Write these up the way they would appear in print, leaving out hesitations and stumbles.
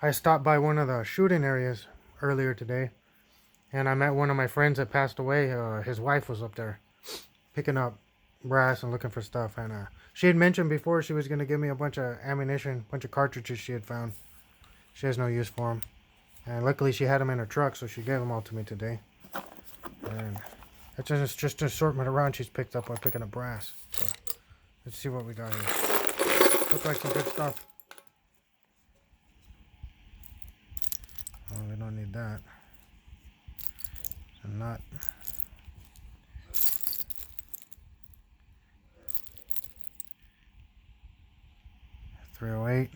I stopped by one of the shooting areas earlier today, and I met one of my friends that passed away. His wife was up there picking up brass and looking for stuff, and she had mentioned before she was going to give me a bunch of ammunition, a bunch of cartridges she had found. She has no use for them, and luckily she had them in her truck, so she gave them all to me today. And it's just an assortment around she's picked up while picking up brass. So let's see what we got here. Looks like some good stuff. Oh, we don't need that. A nut. .308.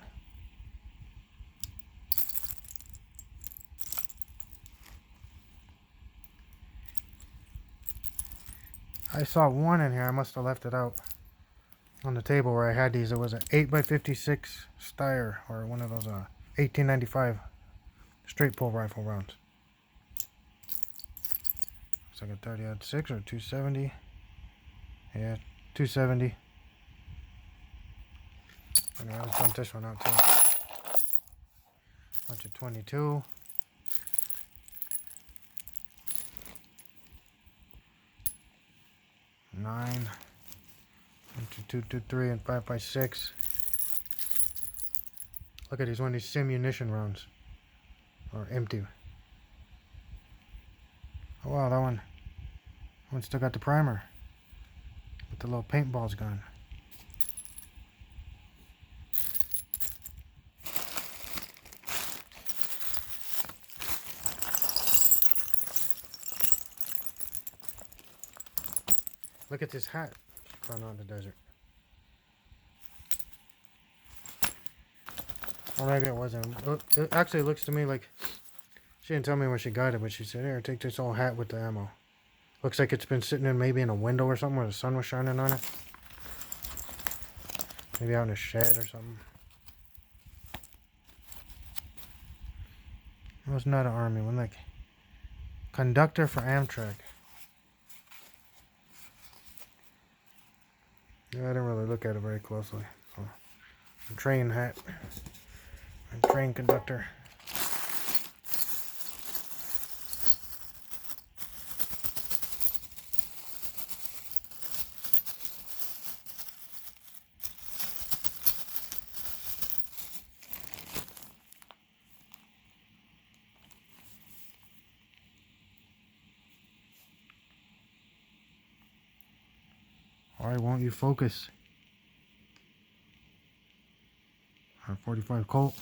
I saw one in here. I must have left it out on the table where I had these. It was an 8x56 Steyr, or one of those 1895 straight pull rifle rounds. Looks like a 30-06 or 270. Yeah, 270. Anyway, let's dump this one out too. Bunch of 22. Nine. 2, 2, 3, and 5x6. Look at these, one of these simunition rounds. Or empty. Oh wow, that one still got the primer. But the little paintball's gone. Look at this hat she found out in the desert. Or maybe it wasn't. It actually looks to me like she didn't tell me where she got it, but she said, "Here, take this old hat with the ammo." Looks like it's been sitting in maybe in a window or something where the sun was shining on it. Maybe out in a shed or something. It was not an army one, like conductor for Amtrak. Yeah, I didn't really look at it very closely. So, a train hat, a train conductor. Why won't you focus? Our 45 Colt.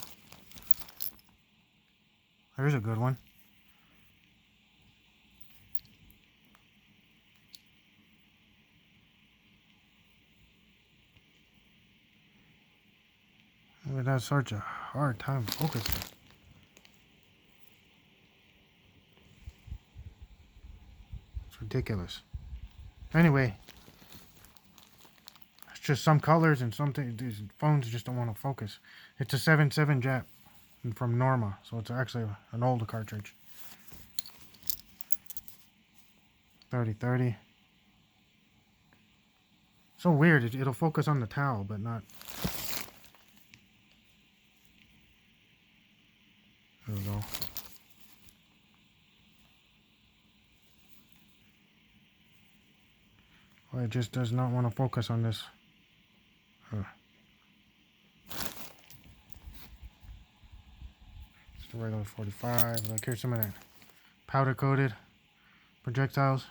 There's a good one. We'd have such a hard time focusing. It's ridiculous. Anyway. Just some colors and something. These phones just don't want to focus. It's a 7.7 Jap from Norma, so it's actually an older cartridge. 30-30. So weird. It'll focus on the towel, but not. There we go. Well, it just does not want to focus on this. Just a regular 45. Like, here's some of that powder coated projectiles.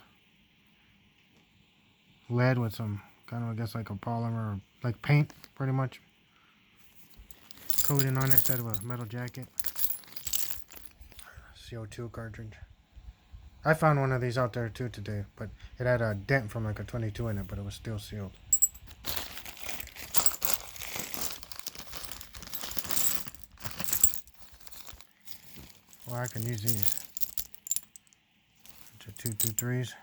Lead with some kind of, I guess, like a polymer or like paint, pretty much. Coating on it instead of a metal jacket. CO2 cartridge. I found one of these out there too today, but it had a dent from like a 22 in it, but it was still sealed. Well, I can use these. Bunch of 223s.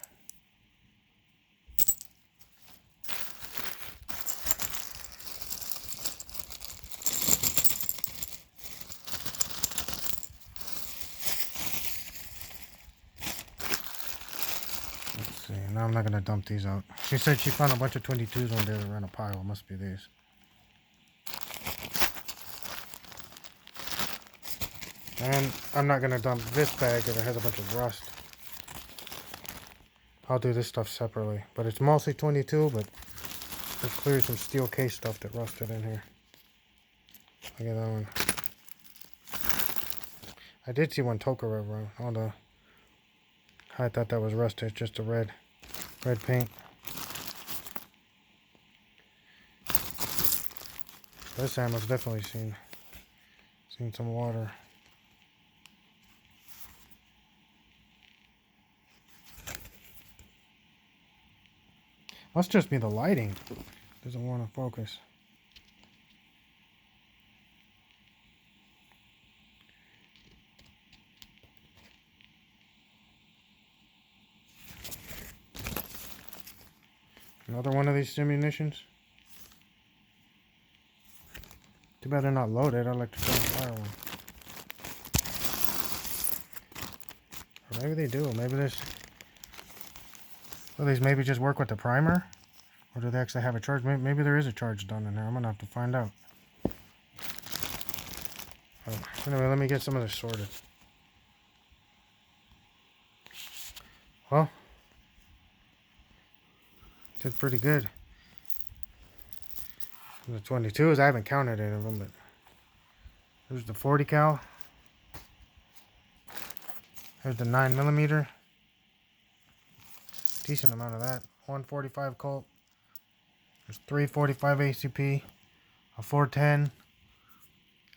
Let's see. Now I'm not gonna dump these out. She said she found a bunch of 22s one day around a pile. It must be these. And I'm not going to dump this bag because it has a bunch of rust. I'll do this stuff separately. But it's mostly 22, but there's clearly some steel case stuff that rusted in here. Look at that one. I did see one Tokarev run. Although I thought that was rusted. It's just a red paint. This ammo's definitely seen some water. Must just be the lighting. Doesn't want to focus. Another one of these ammunitions. Too bad they're not loaded. I'd like to try and fire one. Or maybe they do. Maybe this. Will these maybe just work with the primer? Or do they actually have a charge? Maybe there is a charge done in there. I'm going to have to find out. Anyway, let me get some of this sorted. Well, did pretty good. The 22s, I haven't counted any of them, but there's the 40 cal. There's the 9mm. Decent amount of that. 145 Colt. There's 345 ACP. A 410.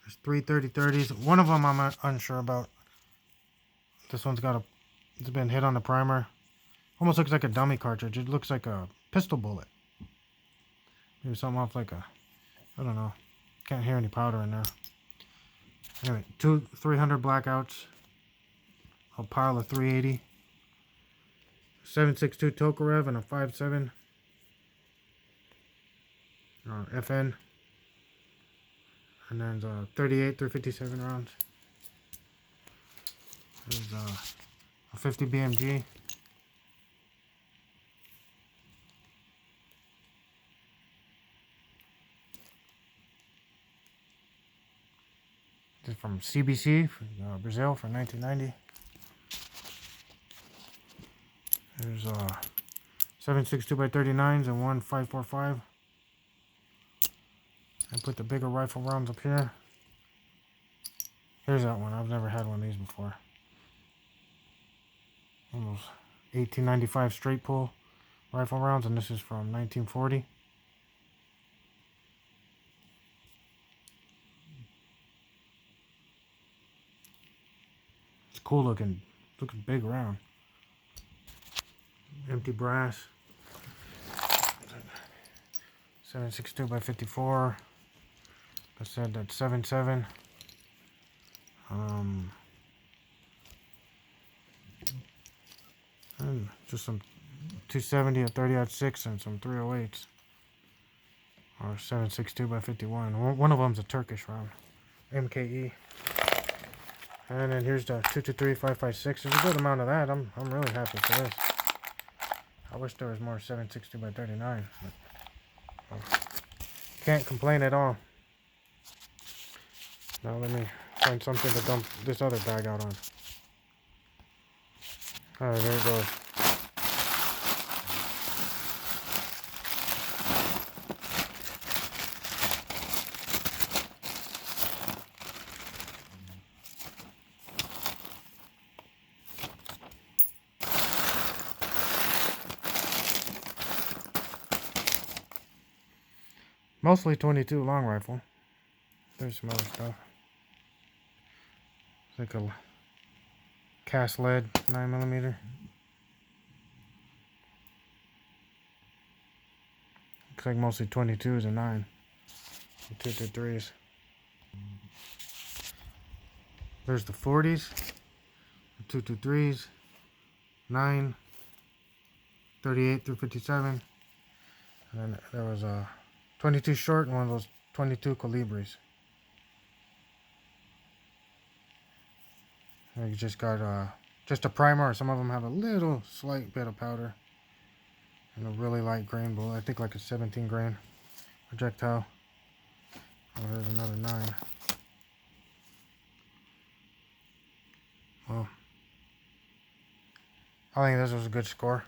There's 330-30s. One of them I'm unsure about. This one's it's been hit on the primer. Almost looks like a dummy cartridge. It looks like a pistol bullet. Maybe something off like I don't know. Can't hear any powder in there. Anyway, 300 blackouts. A pile of 380. 7.62 Tokarev and a 5.7 FN. And then the 38 through 57 rounds. There's a 50 BMG. This is from CBC, Brazil, from 1990. There's 7.62 by 39s and one 5.45. I put the bigger rifle rounds up here. Here's that one. I've never had one of these before. Almost 1895 straight pull rifle rounds, and this is from 1940. It's cool looking big round. Empty brass. 7.62 by 54. I said that's 7.7. And just some 270, a 30-06, and some 308s. Or 7.62 by 51. One of them's a Turkish round. MKE. And then here's the 223 5.56. There's a good amount of that. I'm really happy for this. I wish there was more 7.62 by 39. But can't complain at all. Now let me find something to dump this other bag out on. Alright, there it goes. Mostly 22 long rifle. There's some other stuff. It's like a cast lead 9mm. Looks like mostly 22s and 9. And 223s. There's the 40s, the 223s, 9, 38 through 57. And then there was a 22 short and one of those 22 Colibris. You just got just a primer. Some of them have a little slight bit of powder and a really light grain bullet. I think like a 17 grain projectile. Oh, there's another 9. I think this was a good score.